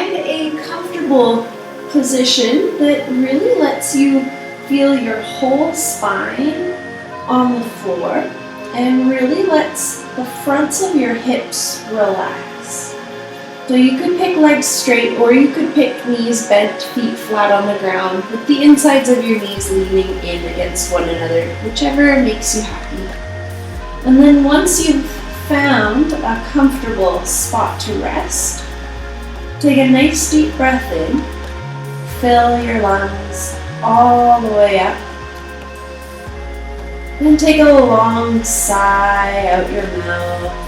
find a comfortable position that really lets you feel your whole spine on the floor and really lets the fronts of your hips relax. So you could pick legs straight, or you could pick knees bent, feet flat on the ground, with the insides of your knees leaning in against one another, whichever makes you happy. And then once you've found a comfortable spot to rest, take a nice deep breath in, fill your lungs all the way up, and take a long sigh out your mouth.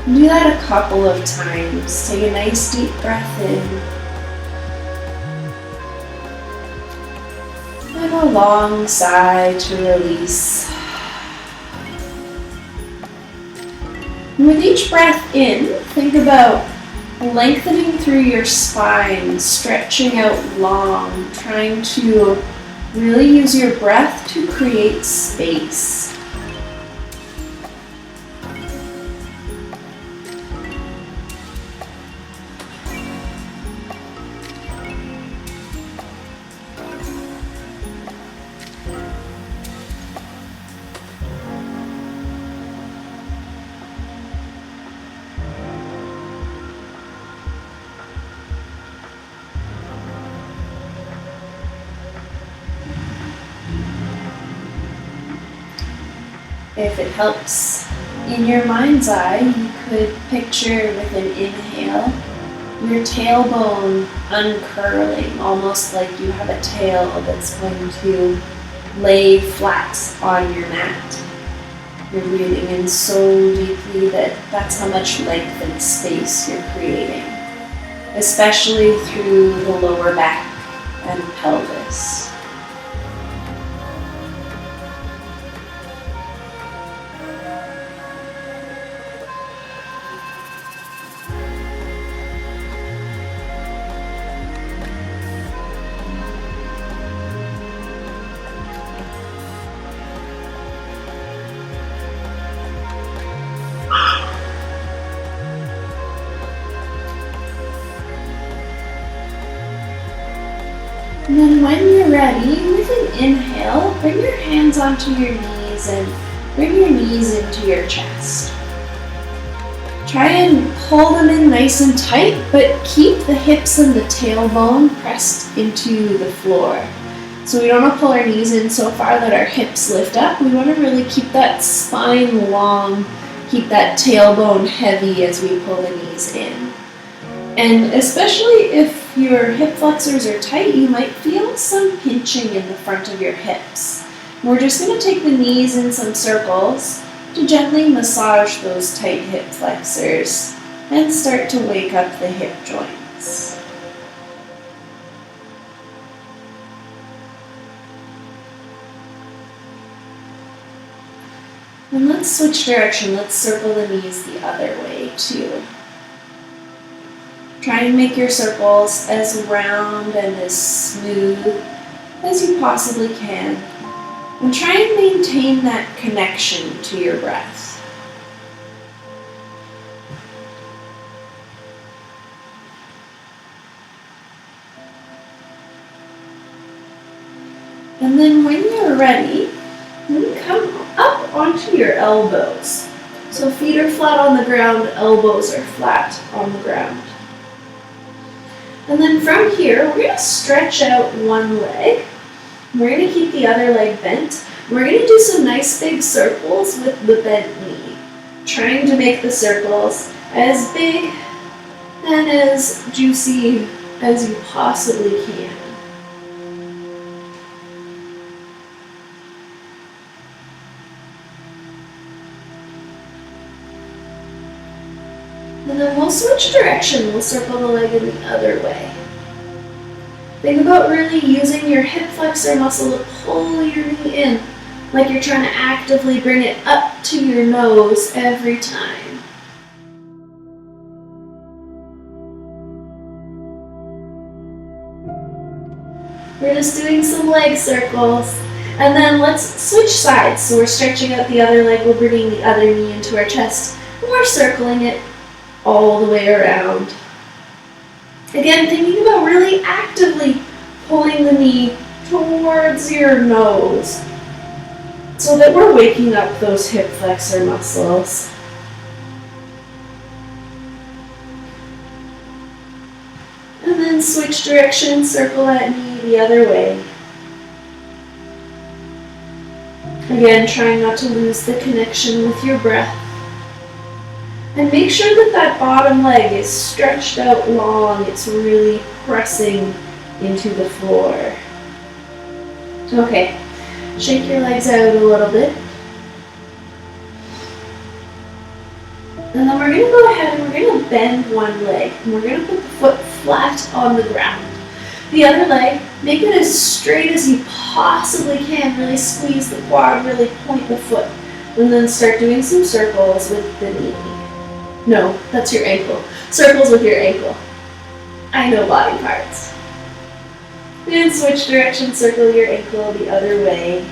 Do that a couple of times. Take a nice deep breath in, and a long sigh to release. And with each breath in, think about lengthening through your spine, stretching out long, trying to really use your breath to create space. If it helps in your mind's eye, you could picture with an inhale your tailbone uncurling, almost like you have a tail that's going to lay flat on your mat. You're breathing in so deeply that that's how much length and space you're creating, especially through the lower back and pelvis. And then when you're ready, with an inhale, bring your hands onto your knees and bring your knees into your chest. Try and pull them in nice and tight, but keep the hips and the tailbone pressed into the floor. So we don't want to pull our knees in so far that our hips lift up. We want to really keep that spine long, keep that tailbone heavy as we pull the knees in. And especially if your hip flexors are tight, you might feel some pinching in the front of your hips. We're just going to take the knees in some circles to gently massage those tight hip flexors and start to wake up the hip joints. And let's switch direction. Let's circle the knees the other way too. Try and make your circles as round and as smooth as you possibly can. And try and maintain that connection to your breath. And then when you're ready, you come up onto your elbows. So feet are flat on the ground, elbows are flat on the ground. And then from here, we're going to stretch out one leg. We're going to keep the other leg bent. We're going to do some nice big circles with the bent knee, trying to make the circles as big and as juicy as you possibly can. And then we'll switch direction. We'll circle the leg in the other way. Think about really using your hip flexor muscle to pull your knee in, like you're trying to actively bring it up to your nose every time. We're just doing some leg circles. And then let's switch sides. So we're stretching out the other leg, we're bringing the other knee into our chest. or circling it all the way around. Again, thinking about really actively pulling the knee towards your nose so that we're waking up those hip flexor muscles. And then switch direction, circle that knee the other way. Again, trying not to lose the connection with your breath. And make sure that that bottom leg is stretched out long. It's really pressing into the floor. Okay, shake your legs out a little bit. And then we're going to go ahead and we're going to bend one leg. And we're going to put the foot flat on the ground. The other leg, make it as straight as you possibly can. Really squeeze the quad, really point the foot. And then start doing some circles with the knee. No, that's your ankle. Circles with your ankle. I know body parts. And switch direction, circle your ankle the other way.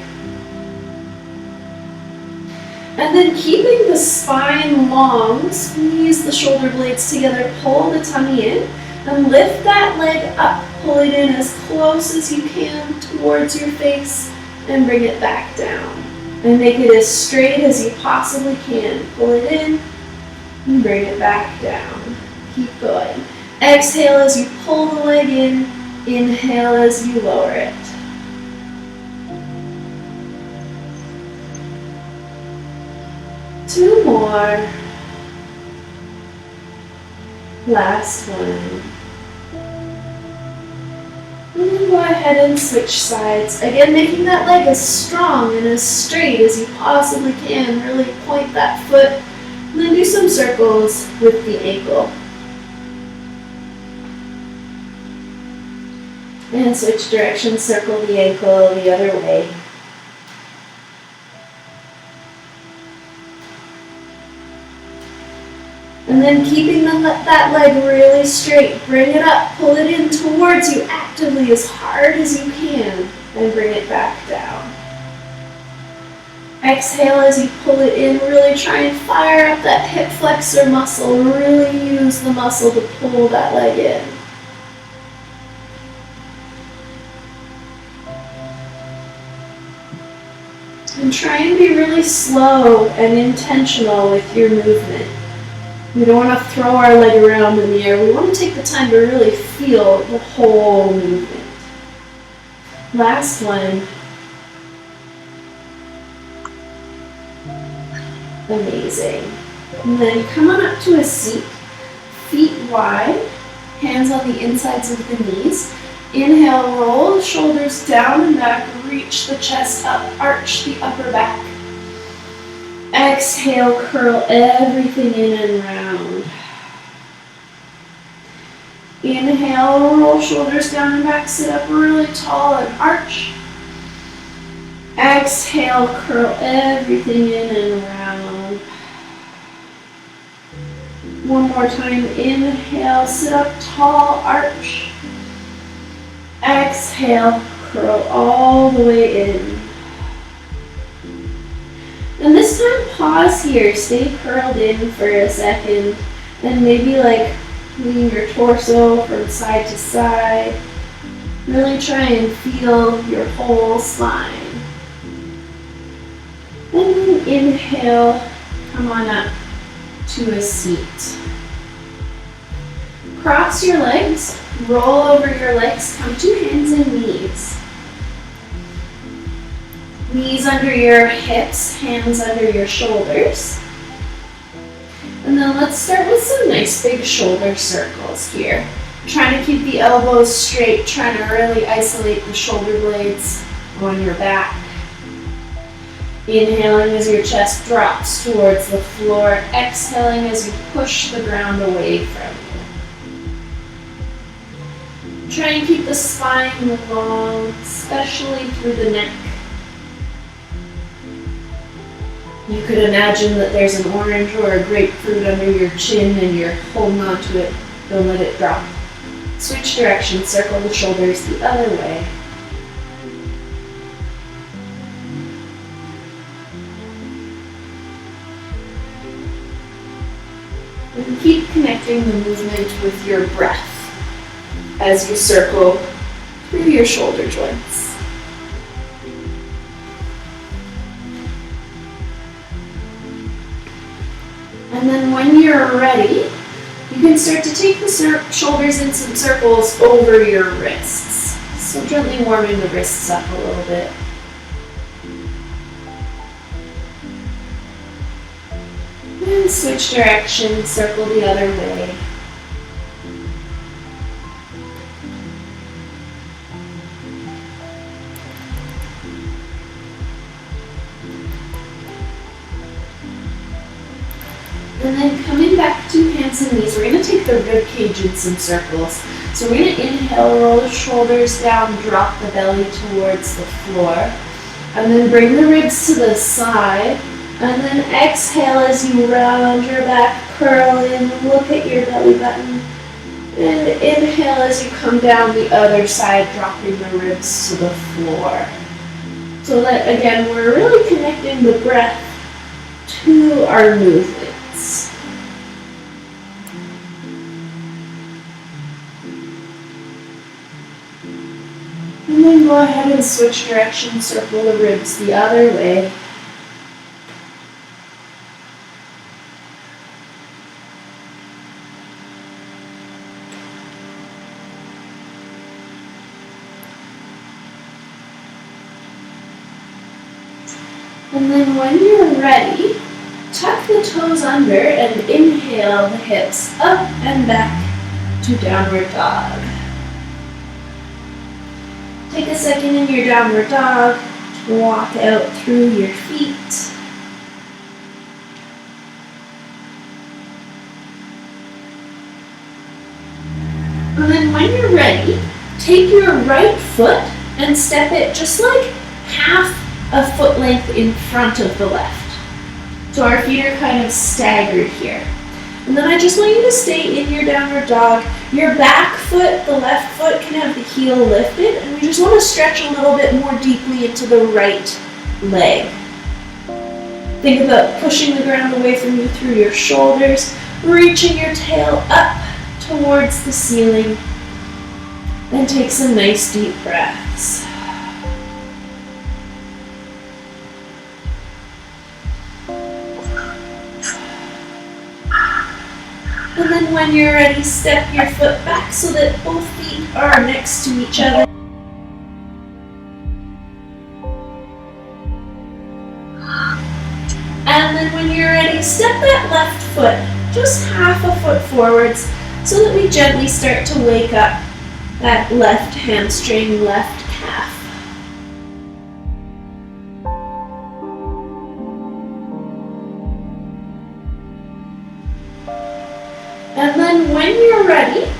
And then keeping the spine long, squeeze the shoulder blades together, pull the tummy in, and lift that leg up. Pull it in as close as you can towards your face, and bring it back down. And make it as straight as you possibly can. Pull it in, and bring it back down. Keep going. Exhale as you pull the leg in. Inhale as you lower it. Two more. Last one. And then go ahead and switch sides. Again, making that leg as strong and as straight as you possibly can. Really point that foot. And then do some circles with the ankle. And switch direction, circle the ankle the other way. And then keeping that leg really straight, bring it up, pull it in towards you actively as hard as you can, and bring it back down. Exhale as you pull it in, really try and fire up that hip flexor muscle, really use the muscle to pull that leg in. And try and be really slow and intentional with your movement. We don't want to throw our leg around in the air. We want to take the time to really feel the whole movement. Last one. Amazing. And then come on up to a seat. Feet wide, hands on the insides of the knees. Inhale, roll the shoulders down and back, reach the chest up, arch the upper back. Exhale, curl everything in and round. Inhale, roll shoulders down and back, sit up really tall and arch. Exhale, curl everything in and round. One more time, inhale, sit up tall, arch. Exhale, curl all the way in. And this time, pause here, stay curled in for a second, and maybe like lean your torso from side to side. Really try and feel your whole spine. And then inhale, come on up to a seat. Cross your legs, roll over your legs, come to hands and knees. Knees under your hips, hands under your shoulders. And then let's start with some nice big shoulder circles here. Trying to keep the elbows straight, trying to really isolate the shoulder blades on your back. Inhaling as your chest drops towards the floor, exhaling as you push the ground away from you. Try and keep the spine long, especially through the neck. You could imagine that there's an orange or a grapefruit under your chin and you're holding onto it. Don't let it drop. Switch direction, circle the shoulders the other way. And keep connecting the movement with your breath as you circle through your shoulder joints. And then when you're ready, you can start to take the shoulders in some circles over your wrists. So gently warming the wrists up a little bit. And switch direction, circle the other way. And then coming back to hands and knees, we're going to take the rib cage in some circles. So we're going to inhale, roll the shoulders down, drop the belly towards the floor. And then bring the ribs to the side. And then exhale as you round your back, curl in, look at your belly button. And inhale as you come down the other side, dropping the ribs to the floor. So that, again, we're really connecting the breath to our movements. And then go ahead and switch direction, circle the ribs the other way. And then when you're ready, tuck the toes under and inhale the hips up and back to downward dog. Take a second in your downward dog to walk out through your feet. And then when you're ready, take your right foot and step it just like half a foot length in front of the left. So our feet are kind of staggered here. And then I just want you to stay in your downward dog. Your back foot, the left foot, can have the heel lifted, and we just want to stretch a little bit more deeply into the right leg. Think about pushing the ground away from you through your shoulders, reaching your tail up towards the ceiling, then take some nice deep breaths. And then when you're ready, step your foot back so that both feet are next to each other. And then when you're ready, step that left foot just half a foot forwards so that we gently start to wake up that left hamstring, left calf. And then when you're ready,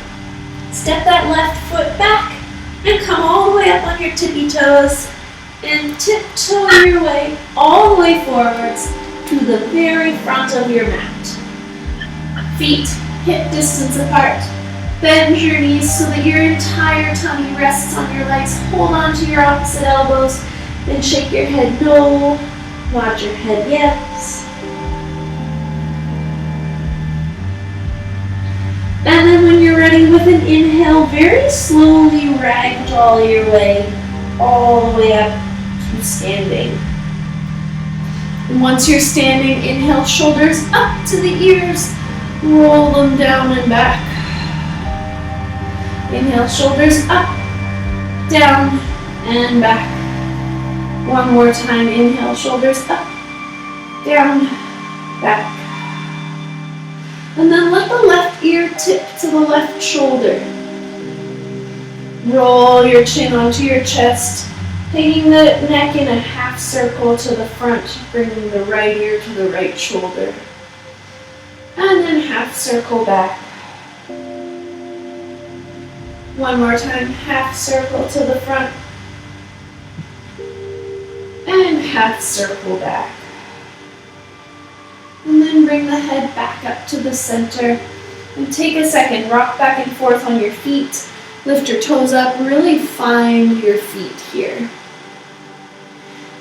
step that left foot back and come all the way up on your tippy toes and tiptoe your way all the way forwards to the very front of your mat. Feet hip distance apart. Bend your knees so that your entire tummy rests on your legs. Hold on to your opposite elbows and shake your head no, nod your head yes. And then when you're ready with an inhale, very slowly ragdoll your way all the way up to standing. And once you're standing, inhale, shoulders up to the ears, roll them down and back. Inhale, shoulders up, down, and back. One more time, inhale, shoulders up, down, back. And then let the left ear tip to the left shoulder. Roll your chin onto your chest, taking the neck in a half circle to the front, bringing the right ear to the right shoulder. And then half circle back. One more time, half circle to the front. And half circle back. And then bring the head back up to the center. And take a second, rock back and forth on your feet. Lift your toes up, really find your feet here.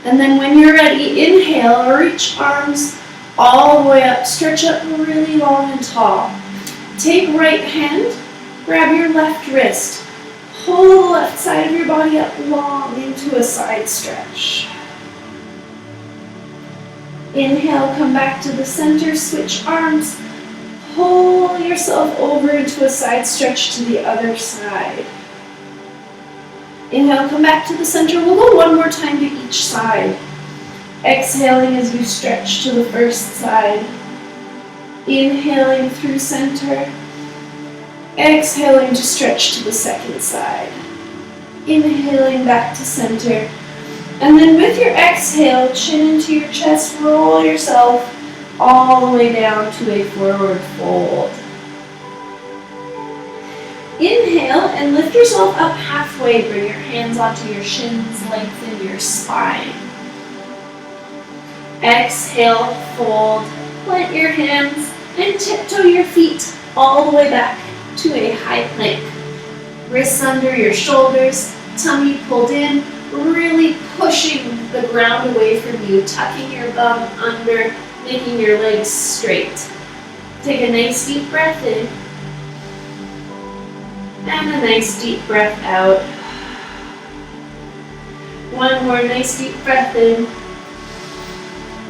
And then when you're ready, inhale, reach arms all the way up. Stretch up really long and tall. Take right hand, grab your left wrist. Pull the left side of your body up long into a side stretch. Inhale, come back to the center, switch arms. Pull yourself over into a side stretch to the other side. Inhale, come back to the center. We'll go one more time to each side. Exhaling as you stretch to the first side. Inhaling through center. Exhaling to stretch to the second side. Inhaling back to center. And then with your exhale, chin into your chest, roll yourself all the way down to a forward fold. Inhale and lift yourself up halfway. Bring your hands onto your shins, lengthen your spine. Exhale, fold, plant your hands, and tiptoe your feet all the way back to a high plank. Wrists under your shoulders, tummy pulled in, really pushing the ground away from you, tucking your bum under, making your legs straight. Take a nice deep breath in, and a nice deep breath out. One more nice deep breath in.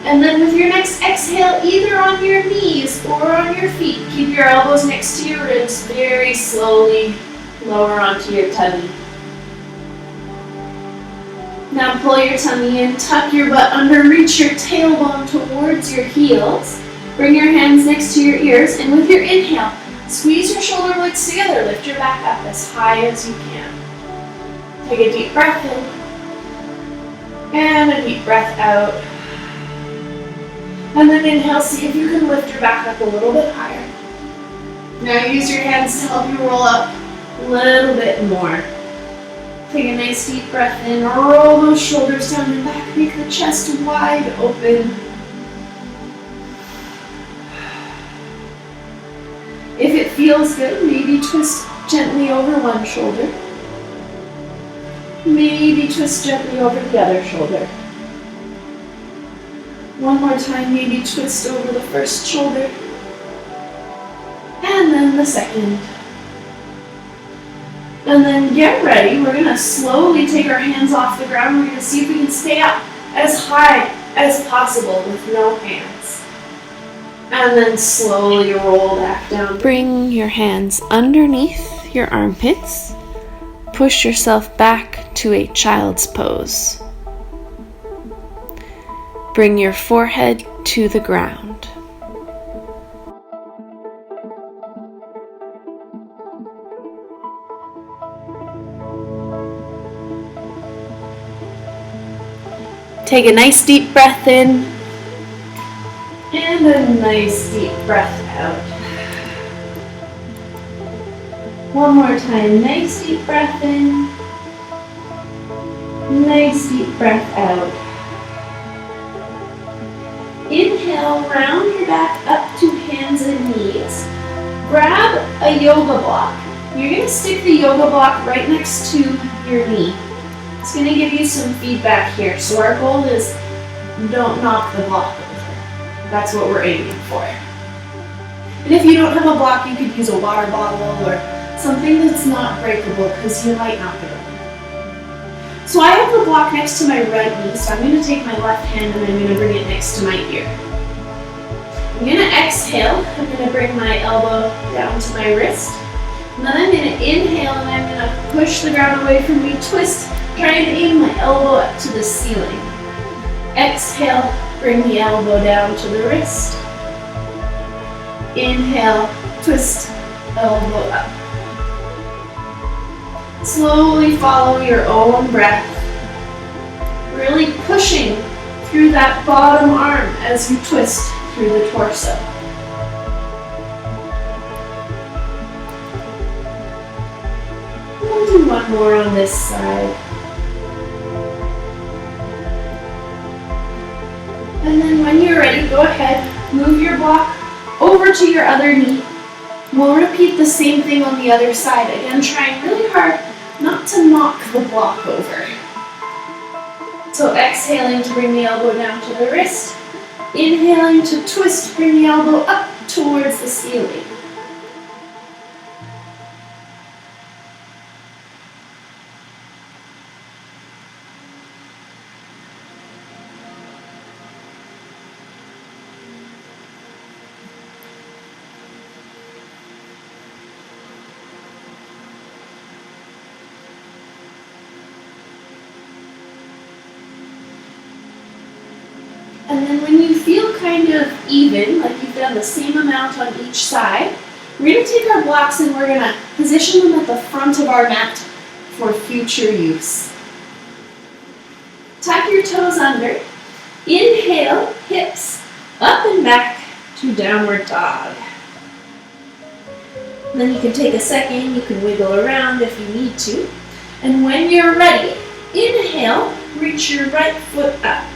And then with your next exhale, either on your knees or on your feet, keep your elbows next to your ribs, very slowly lower onto your tummy. Now pull your tummy in, tuck your butt under, reach your tailbone towards your heels. Bring your hands next to your ears, and with your inhale, squeeze your shoulder blades together, lift your back up as high as you can. Take a deep breath in, and a deep breath out. And then inhale, see if you can lift your back up a little bit higher. Now use your hands to help you roll up a little bit more. Take a nice deep breath in, roll those shoulders down and back, make the chest wide open. If it feels good, maybe twist gently over one shoulder. Maybe twist gently over the other shoulder. One more time, maybe twist over the first shoulder. And then the second. And then get ready. We're going to slowly take our hands off the ground. We're going to see if we can stay up as high as possible with no hands. And then slowly roll back down. Bring your hands underneath your armpits. Push yourself back to a child's pose. Bring your forehead to the ground. Take a nice deep breath in and a nice deep breath out. One more time, nice deep breath in, nice deep breath out. Inhale, round your back up to hands and knees. Grab a yoga block. You're going to stick the yoga block right next to your knee. It's going to give you some feedback here. So our goal is don't knock the block over. That's what we're aiming for. And if you don't have a block, you could use a water bottle or something that's not breakable because you might knock it over. So I have the block next to my right knee, so I'm going to take my left hand and I'm going to bring it next to my ear. I'm going to exhale. I'm going to bring my elbow down to my wrist. And then I'm going to inhale and I'm going to push the ground away from me, twist, trying to aim my elbow up to the ceiling. Exhale, bring the elbow down to the wrist. Inhale, twist, elbow up. Slowly follow your own breath, really pushing through that bottom arm as you twist through the torso. We'll do one more on this side. And then when you're ready, go ahead, move your block over to your other knee. We'll repeat the same thing on the other side. Again, trying really hard not to knock the block over. So exhaling to bring the elbow down to the wrist. Inhaling to twist, bring the elbow up towards the ceiling. And then when you feel kind of even, like you've done the same amount on each side, we're going to take our blocks and we're going to position them at the front of our mat for future use. Tuck your toes under. Inhale, hips up and back to downward dog. And then you can take a second, you can wiggle around if you need to. And when you're ready, inhale, reach your right foot up.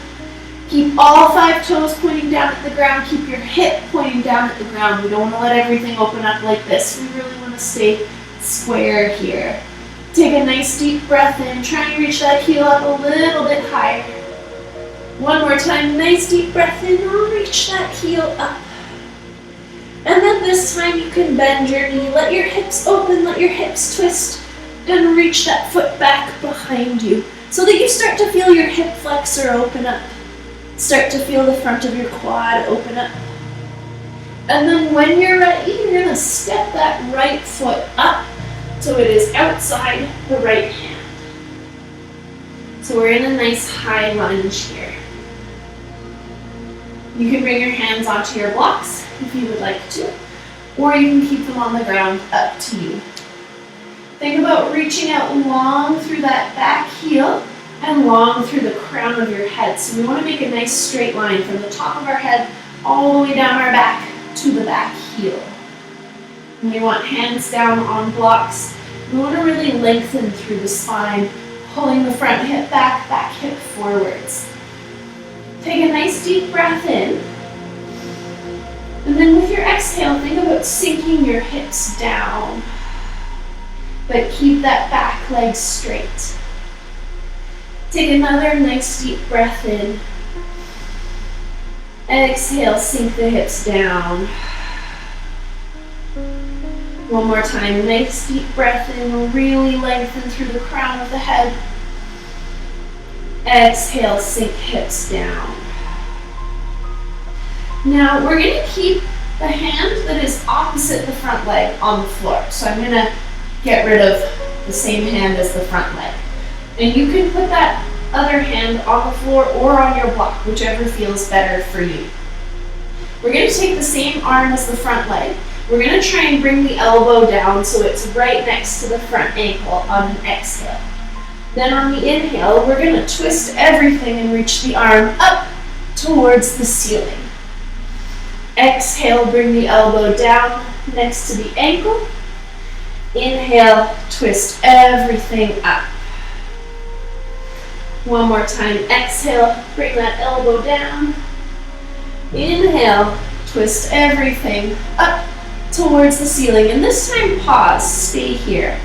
Keep all 5 toes pointing down at the ground. Keep your hip pointing down at the ground. We don't want to let everything open up like this. We really want to stay square here. Take a nice deep breath in. Try and reach that heel up a little bit higher. One more time. Nice deep breath in. Reach that heel up. And then this time you can bend your knee. Let your hips open. Let your hips twist. And reach that foot back behind you so that you start to feel your hip flexor open up. Start to feel the front of your quad open up. And then when you're ready, you're going to step that right foot up so it is outside the right hand. So we're in a nice high lunge here. You can bring your hands onto your blocks if you would like to, or you can keep them on the ground, up to you. Think about reaching out long through that back heel and long through the crown of your head. So we want to make a nice straight line from the top of our head all the way down our back to the back heel. And we want hands down on blocks. We want to really lengthen through the spine, pulling the front hip back, back hip forwards. Take a nice deep breath in. And then with your exhale, think about sinking your hips down. But keep that back leg straight. Take another nice deep breath in. Exhale, sink the hips down. One more time, nice deep breath in, really lengthen through the crown of the head. Exhale, sink hips down. Now we're going to keep the hand that is opposite the front leg on the floor. So I'm going to get rid of the same hand as the front leg. And you can put that other hand on the floor or on your block, whichever feels better for you. We're going to take the same arm as the front leg. We're going to try and bring the elbow down so it's right next to the front ankle on an exhale. Then on the inhale, we're going to twist everything and reach the arm up towards the ceiling. Exhale, bring the elbow down next to the ankle. Inhale, twist everything up. One more time, exhale, bring that elbow down. Inhale, twist everything up towards the ceiling. And this time, pause, stay here.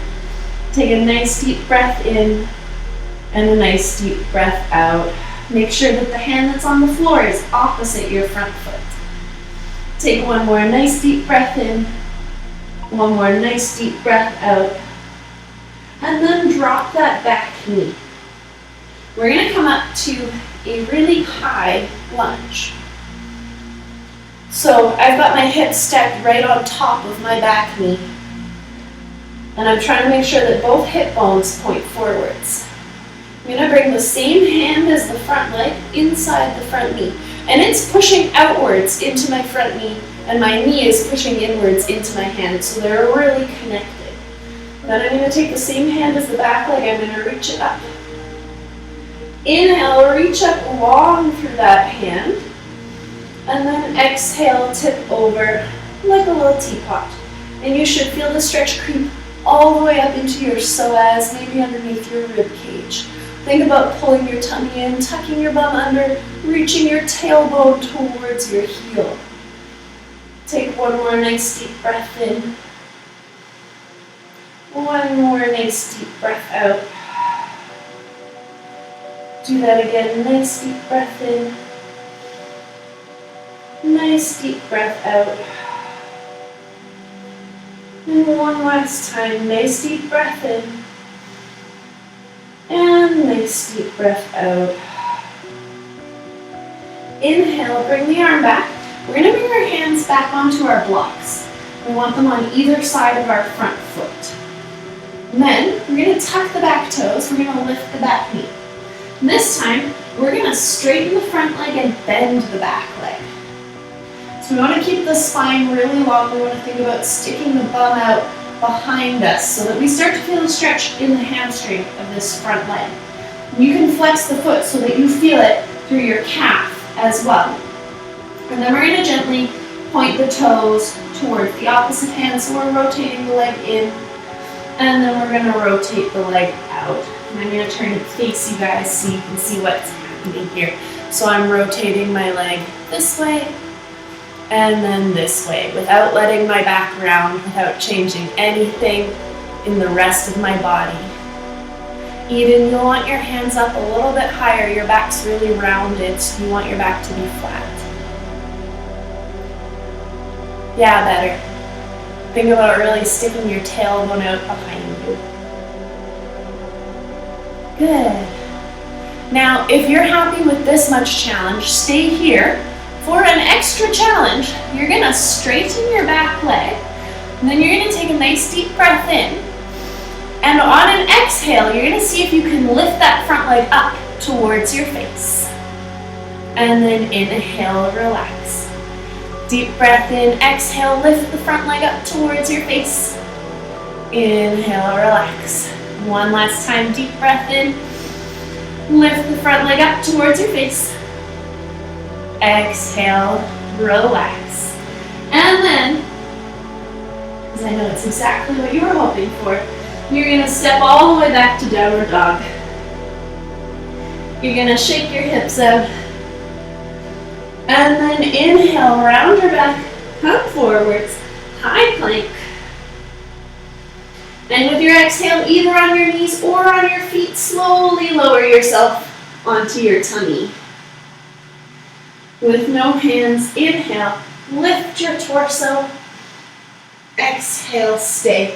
Take a nice deep breath in and a nice deep breath out. Make sure that the hand that's on the floor is opposite your front foot. Take one more nice deep breath in, one more nice deep breath out, and then drop that back knee. We're going to come up to a really high lunge. So I've got my hips stacked right on top of my back knee. And I'm trying to make sure that both hip bones point forwards. I'm going to bring the same hand as the front leg inside the front knee. And it's pushing outwards into my front knee, and my knee is pushing inwards into my hand, so they're really connected. Then I'm going to take the same hand as the back leg, I'm going to reach it up. Inhale, reach up long through that hand, and then exhale, tip over like a little teapot. And you should feel the stretch creep all the way up into your psoas, maybe underneath your rib cage. Think about pulling your tummy in, tucking your bum under, reaching your tailbone towards your heel. Take one more nice deep breath in. One more nice deep breath out. Do that again, nice deep breath in. Nice deep breath out. And one last time, nice deep breath in. And nice deep breath out. Inhale, bring the arm back. We're going to bring our hands back onto our blocks. We want them on either side of our front foot. And then we're going to tuck the back toes. We're going to lift the back knee. And this time, we're going to straighten the front leg and bend the back leg. So we want to keep the spine really long. We want to think about sticking the bum out behind us so that we start to feel a stretch in the hamstring of this front leg. You can flex the foot so that you feel it through your calf as well. And then we're going to gently point the toes towards the opposite hand, so we're rotating the leg in, and then we're going to rotate the leg out. And I'm going to turn it face you guys so you can see what's happening here. So I'm rotating my leg this way, and then this way, without letting my back round, without changing anything in the rest of my body. Eden, you'll want your hands up a little bit higher. Your back's really rounded, so you want your back to be flat. Yeah, better. Think about really sticking your tailbone out behind you. Good. Now, if you're happy with this much challenge, stay here. For an extra challenge, you're going to straighten your back leg, and then you're going to take a nice deep breath in. And on an exhale, you're going to see if you can lift that front leg up towards your face. And then inhale, relax. Deep breath in, exhale, lift the front leg up towards your face. Inhale, relax. One last time, deep breath in. Lift the front leg up towards your face. Exhale, relax. And then, because I know it's exactly what you were hoping for, you're going to step all the way back to downward dog. You're going to shake your hips out. And then inhale, round your back, come forwards, high plank. And with your exhale, either on your knees or on your feet, slowly lower yourself onto your tummy. With no hands, inhale, lift your torso. Exhale, stay.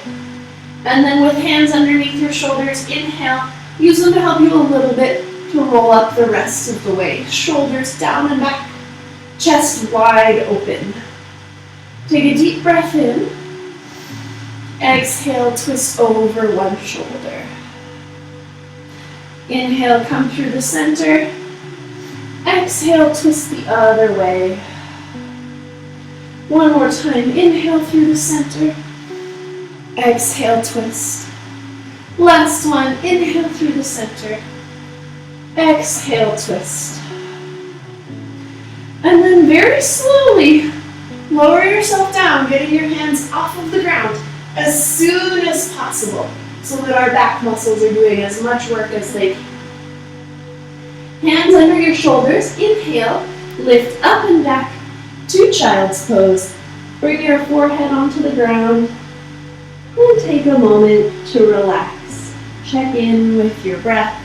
And then with hands underneath your shoulders, inhale, use them to help you a little bit to roll up the rest of the way. Shoulders down and back, chest wide open. Take a deep breath in. Exhale, twist over one shoulder. Inhale, come through the center. Exhale, twist the other way. One more time, inhale through the center. Exhale, twist. Last one, inhale through the center. Exhale, twist. And then very slowly, lower yourself down, getting your hands off of the ground as soon as possible so that our back muscles are doing as much work as they can. Hands under your shoulders, inhale, lift up and back to child's pose. Bring your forehead onto the ground and take a moment to relax. Check in with your breath.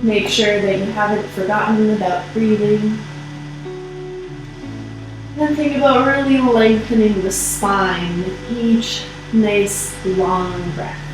Make sure that you haven't forgotten about breathing. Then think about really lengthening the spine with each nice long breath.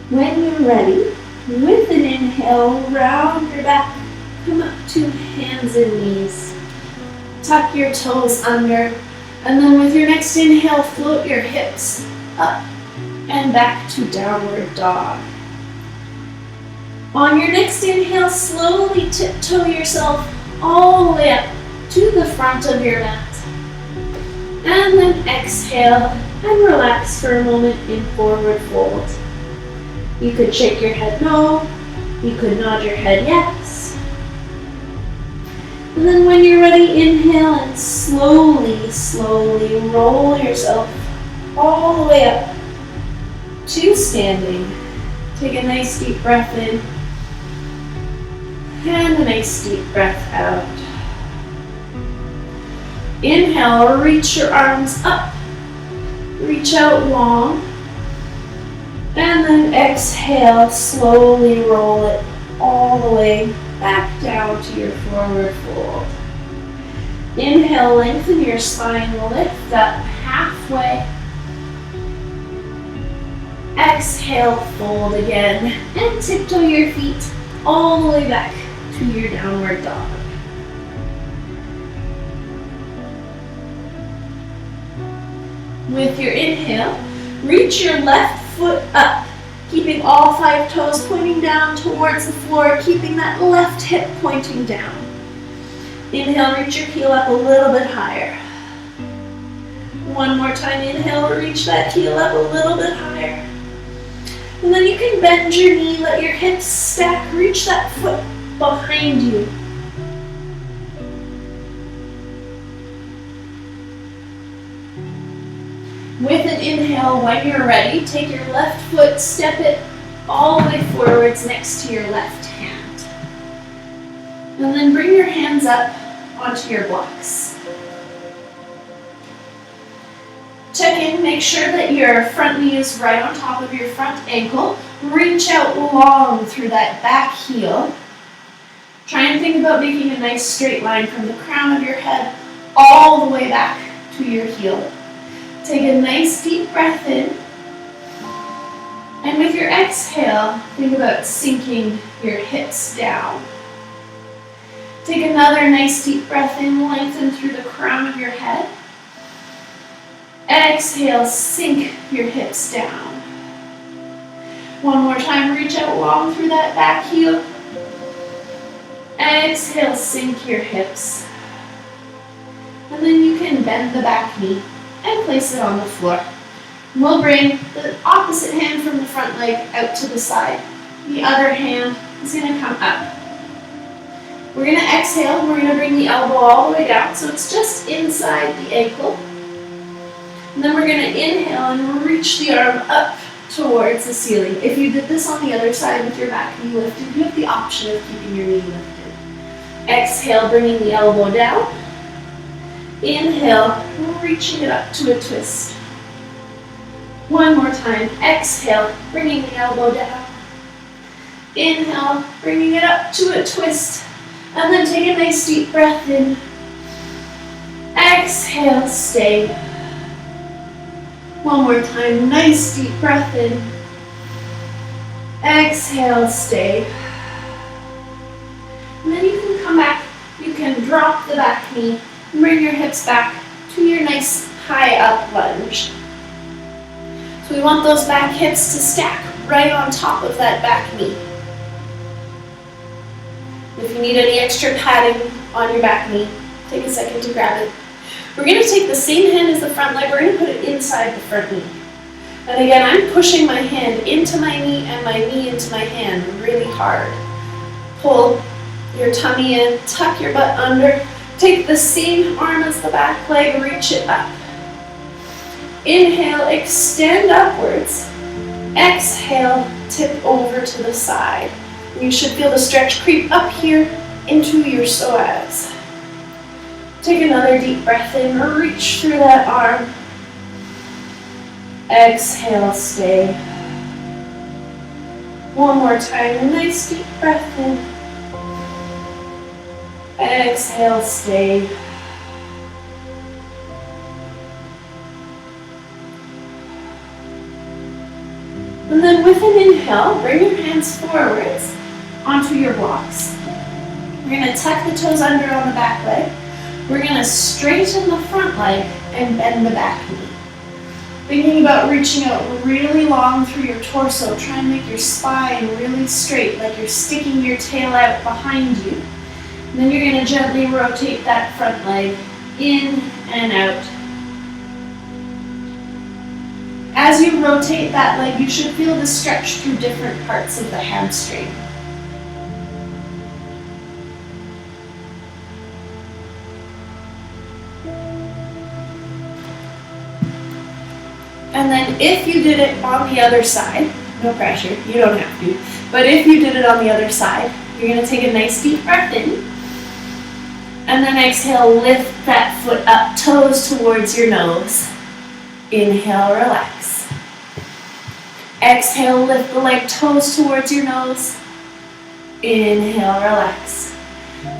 When you're ready, with an inhale, round your back, come up to hands and knees. Tuck your toes under, and then with your next inhale, float your hips up and back to downward dog. On your next inhale, slowly tiptoe yourself all the way up to the front of your mat. And then exhale and relax for a moment in forward fold. You could shake your head no, you could nod your head yes. And then when you're ready, inhale and slowly, slowly roll yourself all the way up to standing. Take a nice deep breath in and a nice deep breath out. Inhale, reach your arms up, reach out long, and then exhale, slowly roll it all the way back down to your forward fold. Inhale, lengthen your spine, lift up halfway. Exhale, fold again, and tiptoe your feet all the way back to your downward dog. With your inhale, reach your left foot up, keeping all 5 toes pointing down towards the floor, keeping that left hip pointing down. Inhale, reach your heel up a little bit higher. One more time, inhale, reach that heel up a little bit higher. And then you can bend your knee, let your hips stack, reach that foot behind you. With an inhale, when you're ready, take your left foot, step it all the way forwards next to your left hand. And then bring your hands up onto your blocks. Check in, make sure that your front knee is right on top of your front ankle. Reach out long through that back heel. Try and think about making a nice straight line from the crown of your head all the way back to your heel. Take a nice deep breath in. And with your exhale, think about sinking your hips down. Take another nice deep breath in, lengthen through the crown of your head. Exhale, sink your hips down. One more time, reach out long through that back heel. Exhale, sink your hips. And then you can bend the back knee and place it on the floor. We'll bring the opposite hand from the front leg out to the side. The other hand is going to come up. We're going to exhale, we're going to bring the elbow all the way down so it's just inside the ankle. And then we're going to inhale and reach the arm up towards the ceiling. If you did this on the other side with your back knee lifted, you have the option of keeping your knee lifted. Exhale, bringing the elbow down. Inhale, reaching it up to a twist. One more time. Exhale, bringing the elbow down. Inhale, bringing it up to a twist. And then take a nice deep breath in. Exhale, stay. One more time. Nice deep breath in. Exhale, stay. And then you can come back. You can drop the back knee. Bring your hips back to your nice high up lunge. So we want those back hips to stack right on top of that back knee. If you need any extra padding on your back knee, take a second to grab it. We're going to take the same hand as the front leg, we're going to put it inside the front knee. And again, I'm pushing my hand into my knee and my knee into my hand really hard. Pull your tummy in, tuck your butt under. Take the same arm as the back leg, reach it up. Inhale, extend upwards. Exhale, tip over to the side. You should feel the stretch creep up here into your psoas. Take another deep breath in, reach through that arm. Exhale, stay. One more time, nice deep breath in. Exhale, stay. And then with an inhale, bring your hands forwards onto your blocks. We're going to tuck the toes under on the back leg. We're going to straighten the front leg and bend the back knee. Thinking about reaching out really long through your torso. Try and make your spine really straight, like you're sticking your tail out behind you. And then you're going to gently rotate that front leg in and out. As you rotate that leg, you should feel the stretch through different parts of the hamstring. And then if you did it on the other side, no pressure, you don't have to, but if you did it on the other side, you're going to take a nice deep breath in, and then exhale, lift that foot up, toes towards your nose. Inhale, relax. Exhale, lift the leg, toes towards your nose. Inhale, relax.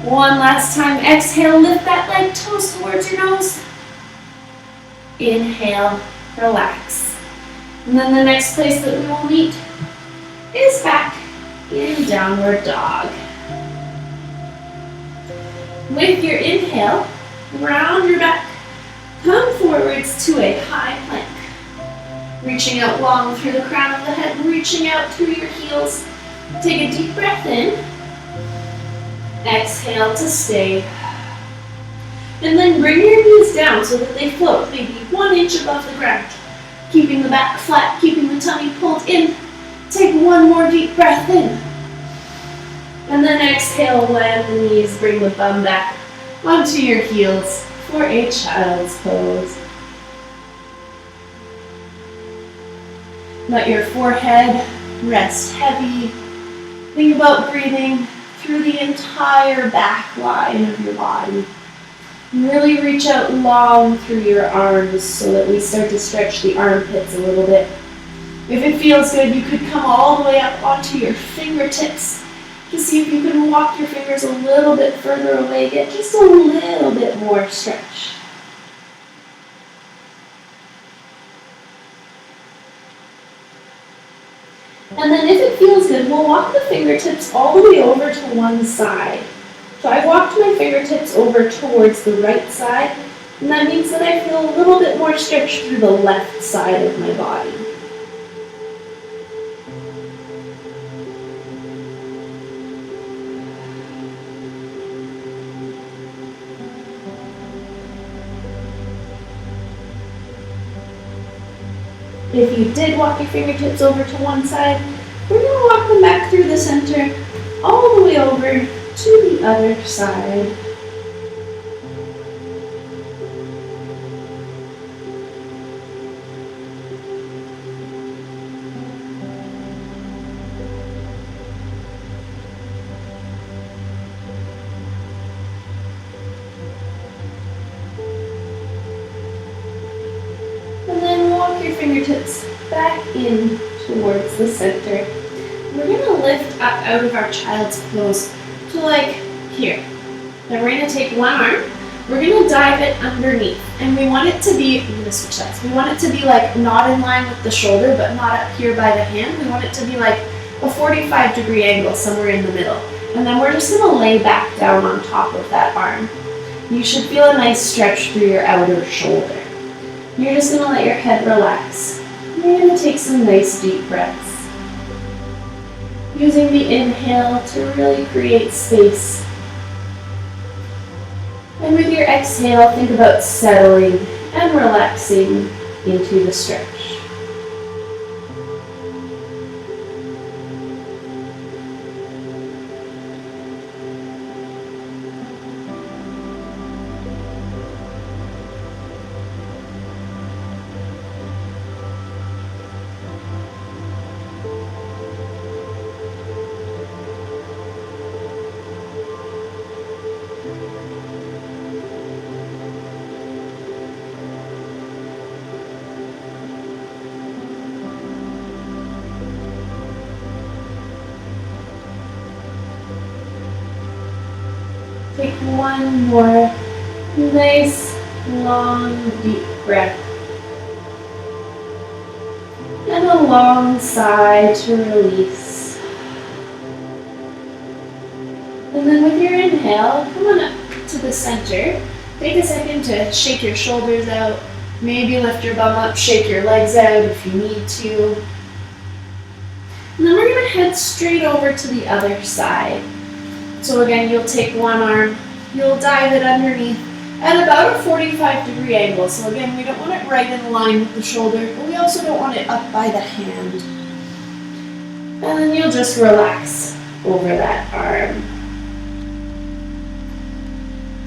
One last time, exhale, lift that leg, toes towards your nose. Inhale, relax. And then the next place that we will meet is back in downward dog. With your inhale, round your back, come forwards to a high plank. Reaching out long through the crown of the head, reaching out through your heels. Take a deep breath in. Exhale to stay. And then bring your knees down so that they float maybe 1 inch above the ground. Keeping the back flat, keeping the tummy pulled in. Take one more deep breath in. And then exhale, land the knees, bring the bum back onto your heels for a child's pose. Let your forehead rest heavy. Think about breathing through the entire back line of your body. Really reach out long through your arms so that we start to stretch the armpits a little bit. If it feels good, you could come all the way up onto your fingertips to see if you can walk your fingers a little bit further away, get just a little bit more stretch. And then if it feels good, we'll walk the fingertips all the way over to one side. So I've walked my fingertips over towards the right side, and that means that I feel a little bit more stretch through the left side of my body. If you did walk your fingertips over to one side, we're going to walk them back through the center, all the way over to the other side. And then walk your fingertips back in towards the center. We're going to lift up out of our child's pose to like here. Then we're going to take one arm, we're going to dive it underneath, and we want it to be, I'm going to switch sides, we want it to be like not in line with the shoulder, but not up here by the hand. We want it to be like a 45-degree angle somewhere in the middle. And then we're just going to lay back down on top of that arm. You should feel a nice stretch through your outer shoulder. You're just going to let your head relax. You're going to take some nice deep breaths. Using the inhale to really create space. And with your exhale, think about settling and relaxing into the stretch. Take one more nice, long, deep breath. And a long sigh to release. And then with your inhale, come on up to the center. Take a second to shake your shoulders out. Maybe lift your bum up, shake your legs out if you need to. And then we're going to head straight over to the other side. So again, you'll take one arm, you'll dive it underneath at about a 45-degree angle. So again, we don't want it right in line with the shoulder, but we also don't want it up by the hand. And then you'll just relax over that arm.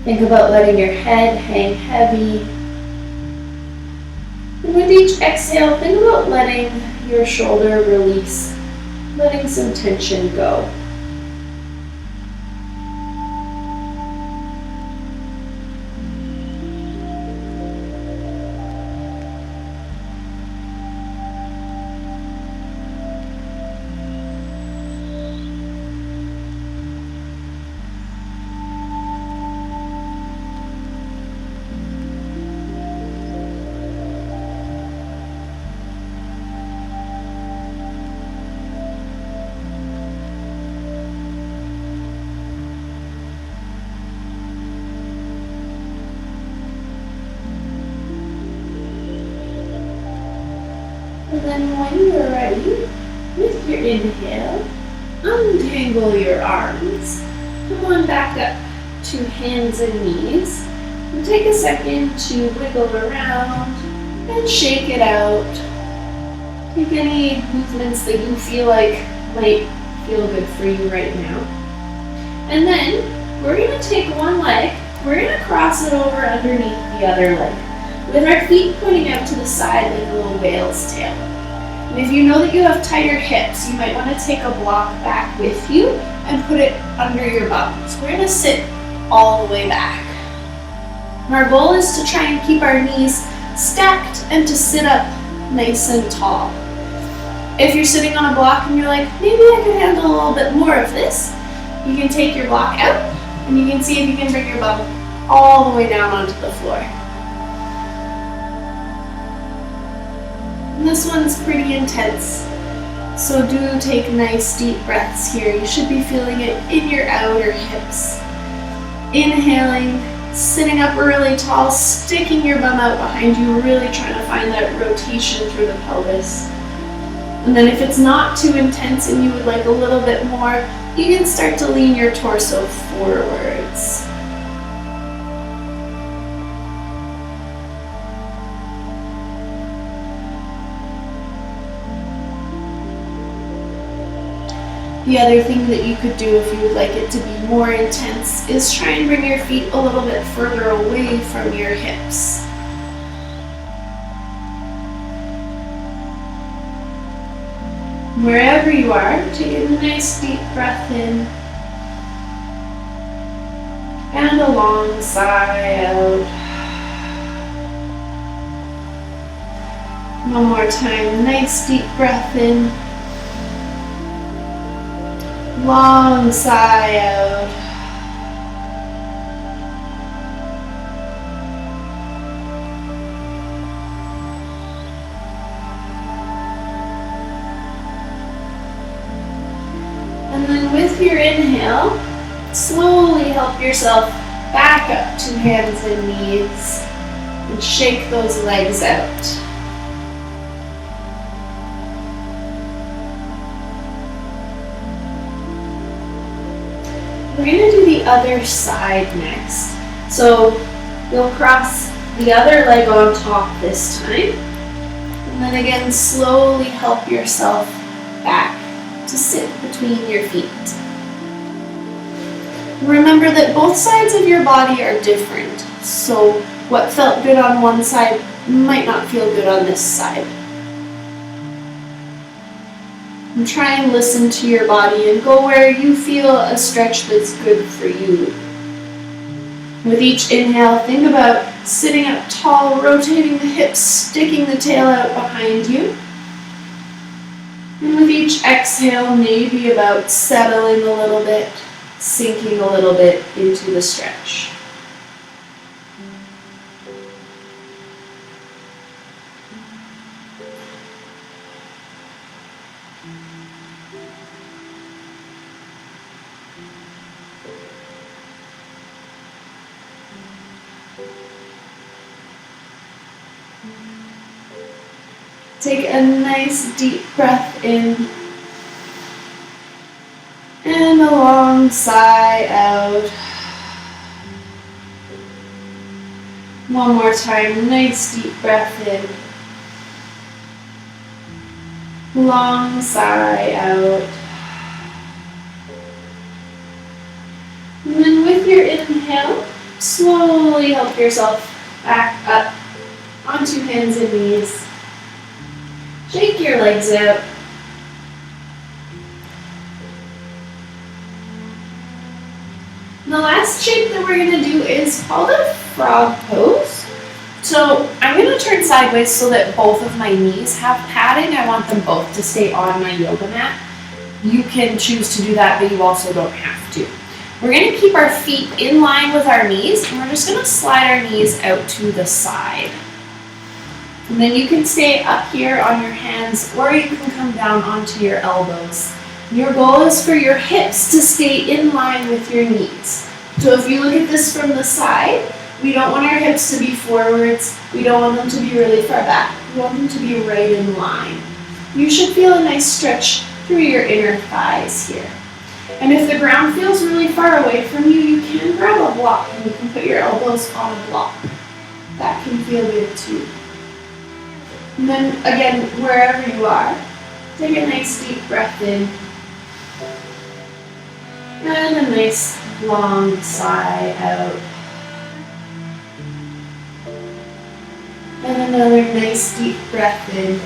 Think about letting your head hang heavy. And with each exhale, think about letting your shoulder release, letting some tension go. And then when you're ready, with your inhale, untangle your arms. Come on back up to hands and knees. And take a second to wiggle around and shake it out. Take any movements that you feel like might feel good for you right now. And then we're going to take one leg, we're going to cross it over underneath the other leg, with our feet pointing out to the side like a little whale's tail. And if you know that you have tighter hips, you might want to take a block back with you and put it under your bum. So we're going to sit all the way back. And our goal is to try and keep our knees stacked and to sit up nice and tall. If you're sitting on a block and you're like, maybe I could handle a little bit more of this, you can take your block out and you can see if you can bring your bum all the way down onto the floor. And this one's pretty intense, so do take nice deep breaths here. You should be feeling it in your outer hips. Inhaling, sitting up really tall, sticking your bum out behind you, really trying to find that rotation through the pelvis. And then if it's not too intense and you would like a little bit more, you can start to lean your torso forwards. The other thing that you could do if you would like it to be more intense is try and bring your feet a little bit further away from your hips. Wherever you are, take a nice deep breath in and a long sigh out. One more time, nice deep breath in. Long sigh out. And then with your inhale, slowly help yourself back up to hands and knees and shake those legs out. We're going to do the other side next. So you'll cross the other leg on top this time. And then again, slowly help yourself back to sit between your feet. Remember that both sides of your body are different. So what felt good on one side might not feel good on this side. And try and listen to your body and go where you feel a stretch that's good for you. With each inhale, think about sitting up tall, rotating the hips, sticking the tail out behind you. And with each exhale, maybe about settling a little bit, sinking a little bit into the stretch. Take a nice deep breath in and a long sigh out. One more time, nice deep breath in. Long sigh out. And then with your inhale, slowly help yourself back up onto hands and knees. Shake your legs out. The last shape that we're going to do is called a frog pose. So I'm going to turn sideways so that both of my knees have padding. I want them both to stay on my yoga mat. You can choose to do that, but you also don't have to. We're going to keep our feet in line with our knees, and we're just going to slide our knees out to the side. And then you can stay up here on your hands, or you can come down onto your elbows. Your goal is for your hips to stay in line with your knees. So if you look at this from the side, we don't want our hips to be forwards. We don't want them to be really far back. We want them to be right in line. You should feel a nice stretch through your inner thighs here. And if the ground feels really far away from you, you can grab a block and you can put your elbows on a block. That can feel good too. And then again, wherever you are, take a nice deep breath in. And a nice long sigh out. And another nice deep breath in.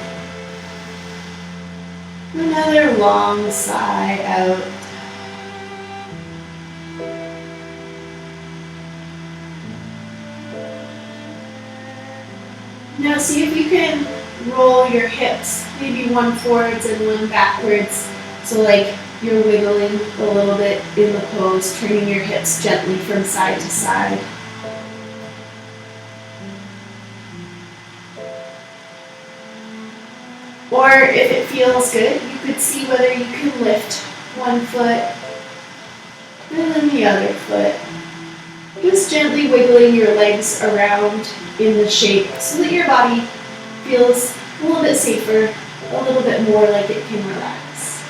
Another long sigh out. Now see if you can roll your hips, maybe one forwards and one backwards. So like you're wiggling a little bit in the pose, turning your hips gently from side to side. Or if it feels good, you could see whether you can lift one foot and then the other foot. Just gently wiggling your legs around in the shape so that your body feels a little bit safer, a little bit more like it can relax.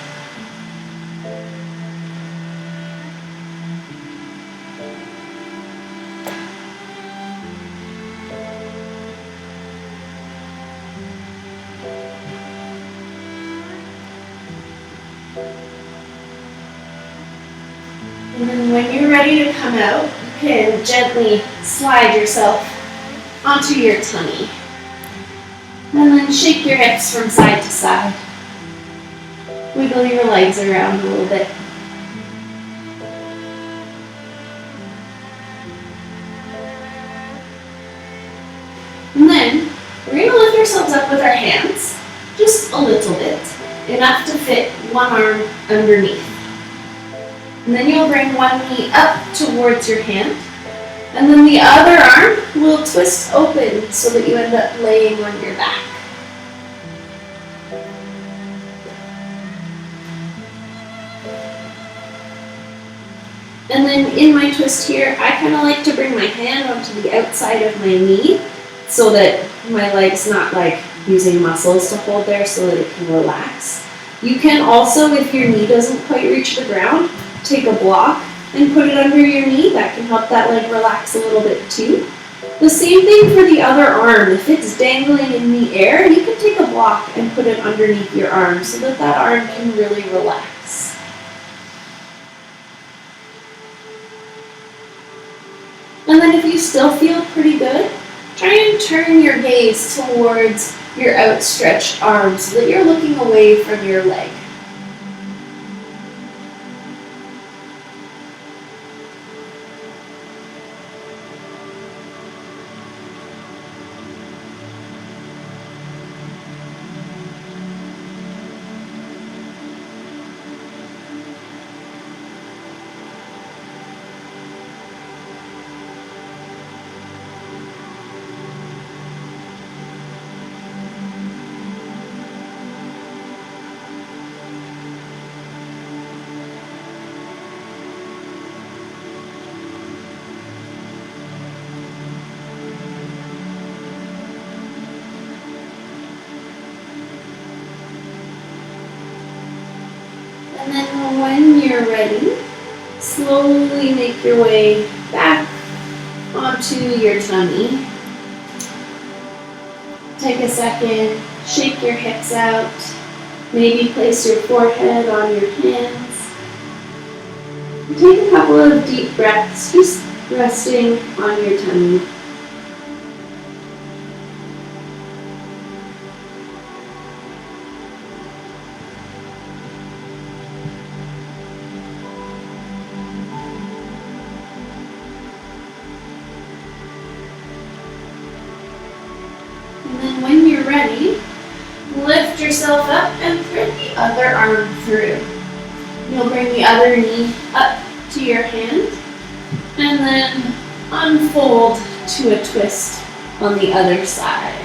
And then when you're ready to come out, you can gently slide yourself onto your tummy. And then shake your hips from side to side. Wiggle your legs around a little bit. And then we're going to lift ourselves up with our hands, just a little bit, enough to fit one arm underneath. And then you'll bring one knee up towards your hand. And then the other arm will twist open so that you end up laying on your back. And then in my twist here, I kind of like to bring my hand onto the outside of my knee so that my leg's not like using muscles to hold there so that it can relax. You can also, if your knee doesn't quite reach the ground, take a block and put it under your knee. That can help that leg relax a little bit too. The same thing for the other arm. If it's dangling in the air, you can take a block and put it underneath your arm so that that arm can really relax. And then if you still feel pretty good, try and turn your gaze towards your outstretched arm so that you're looking away from your leg. And then when you're ready, slowly make your way back onto your tummy. Take a second, shake your hips out, maybe place your forehead on your hands. And take a couple of deep breaths, just resting on your tummy. And then when you're ready, lift yourself up and thread the other arm through. You'll bring the other knee up to your hand and then unfold to a twist on the other side.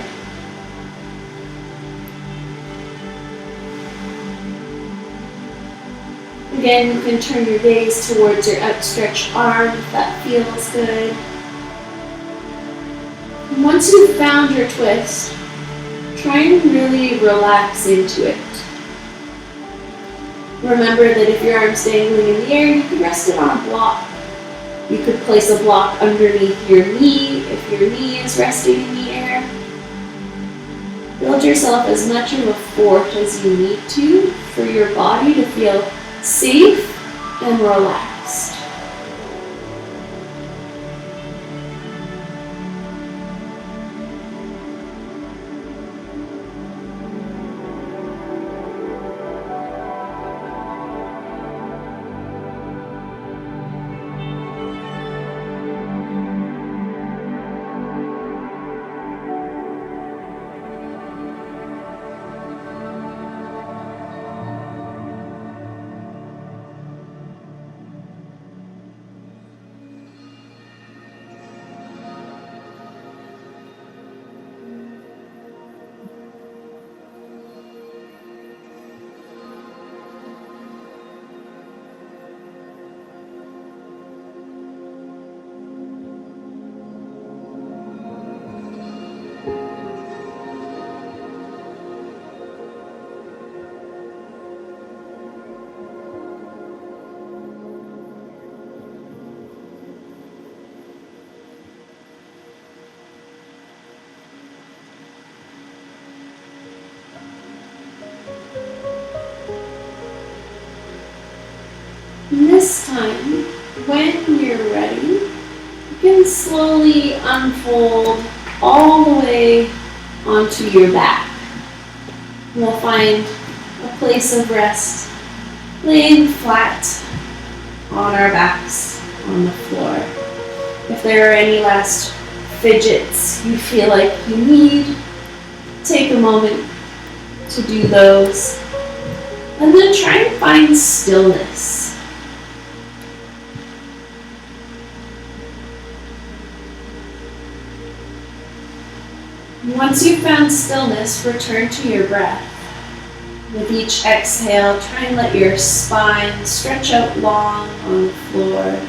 Again, you can turn your gaze towards your outstretched arm if that feels good. And once you've found your twist, try and really relax into it. Remember that if your arm's dangling in the air, you can rest it on a block. You could place a block underneath your knee if your knee is resting in the air. Build yourself as much of a fort as you need to for your body to feel safe and relaxed. And this time, when you're ready, you can slowly unfold all the way onto your back. We'll find a place of rest, laying flat on our backs on the floor. If there are any last fidgets you feel like you need, take a moment to do those. And then try and find stillness. Once you've found stillness, return to your breath. With each exhale, try and let your spine stretch out long on the floor.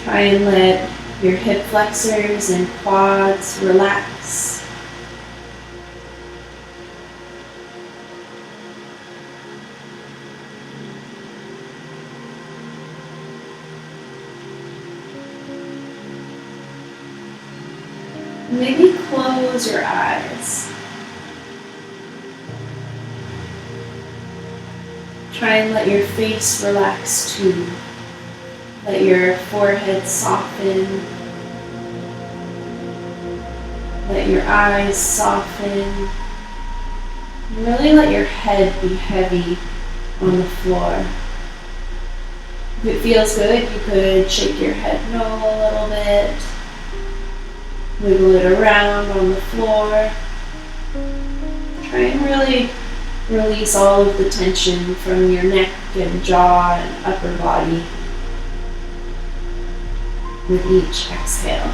Try and let your hip flexors and quads relax. Maybe close your eyes. Try and let your face relax too. Let your forehead soften. Let your eyes soften. And really let your head be heavy on the floor. If it feels good, you could shake your head no a little bit. Wiggle it around on the floor. Try and really release all of the tension from your neck and jaw and upper body with each exhale.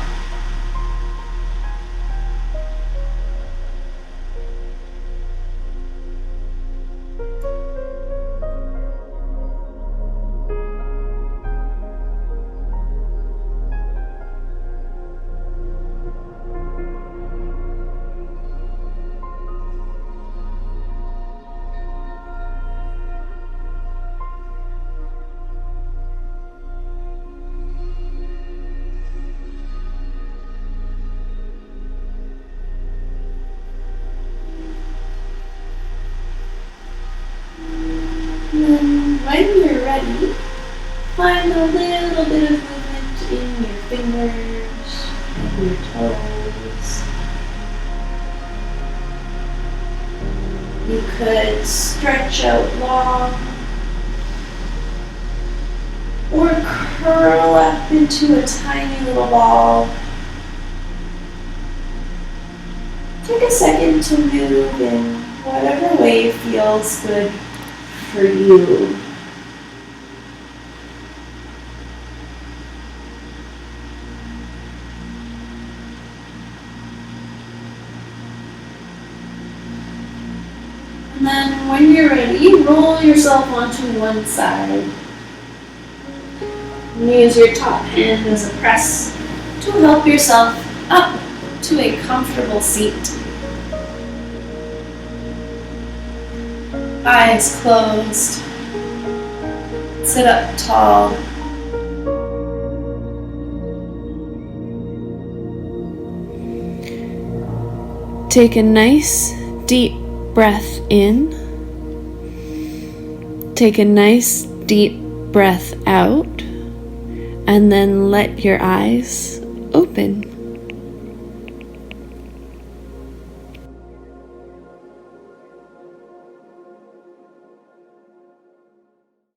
When you're ready, find a little bit of movement in your fingers and your toes. You could stretch out long or curl up into a tiny little ball. take a second to move in whatever way feels good for you. And then when you're ready, roll yourself onto one side. Use your top hand as a press to help yourself up to a comfortable seat. Eyes closed. Sit up tall. Take a nice deep breath in. Take a nice deep breath out. And then let your eyes open.